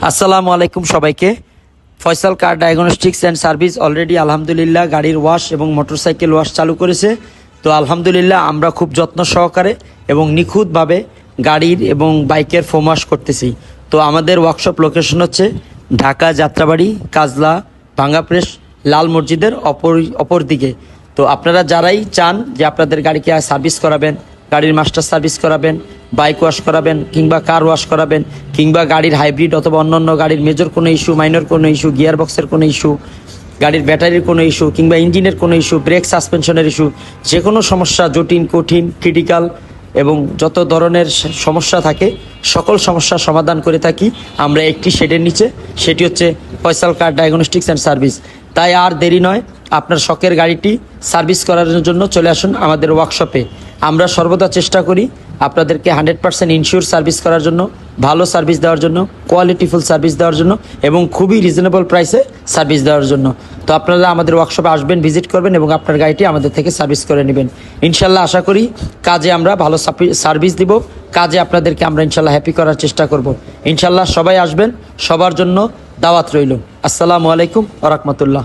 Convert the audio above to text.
আসসালামু আলাইকুম সবাইকে। ফয়সাল কার ডায়াগনস্টিক্স অ্যান্ড সার্ভিস অলরেডি আলহামদুলিল্লাহ গাড়ির ওয়াশ এবং মোটরসাইকেল ওয়াশ চালু করেছে। তো আলহামদুলিল্লাহ আমরা খুব যত্ন সহকারে এবং নিখুঁতভাবে গাড়ির এবং বাইকের ফোম ওয়াশ করতেছি। তো আমাদের ওয়ার্কশপ লোকেশন হচ্ছে ঢাকা যাত্রাবাড়ি কাজলা ভাঙ্গা প্রেস লাল মসজিদের অপর দিকে। তো আপনারা যারাই চান যে আপনাদের গাড়িকে সার্ভিস করাবেন, গাড়ির মাস্টার সার্ভিস করাবেন, বাইক ওয়াশ করাবেন কিংবা কার ওয়াশ করাবেন, কিংবা গাড়ির হাইব্রিড অথবা অন্যান্য গাড়ির মেজর কোনো ইস্যু, মাইনর কোনো ইস্যু, গিয়ার বক্সের কোনো ইস্যু, গাড়ির ব্যাটারির কোনো ইস্যু কিংবা ইঞ্জিনের কোনো ইস্যু, ব্রেক সাসপেনশনের ইস্যু, যে কোনো সমস্যা জটিল কঠিন ক্রিটিক্যাল এবং যত ধরনের সমস্যা থাকে সকল সমস্যার সমাধান করে থাকি আমরা একটি শেডের নিচে, সেটি হচ্ছে ফয়সাল কার ডায়াগনস্টিক্স অ্যান্ড সার্ভিস। তাই আর দেরি নয়, আপনার শখের গাড়িটি সার্ভিস করার জন্য চলে আসুন আমাদের ওয়ার্কশপে। আমরা সর্বদা চেষ্টা করি আপনাদেরকে 100% ইনশিওর সার্ভিস করার জন্য, ভালো সার্ভিস দেওয়ার জন্য, কোয়ালিটিফুল সার্ভিস দেওয়ার জন্য এবং খুবই রিজনেবল প্রাইসে সার্ভিস দেওয়ার জন্য। তো আপনারা আমাদের ওয়ার্কশপে আসবেন, ভিজিট করবেন এবং আপনার গাড়িটি আমাদের থেকে সার্ভিস করে নেবেন। ইনশাল্লাহ আশা করি কাজে আমরা ভালো সার্ভিস দিব, কাজে আপনাদেরকে আমরা ইনশাল্লাহ হ্যাপি করার চেষ্টা করব। ইনশাল্লাহ সবাই আসবেন, সবার জন্য দাওয়াত রইল। আসসালামু আলাইকুম ওয়া রাহমাতুল্লাহ।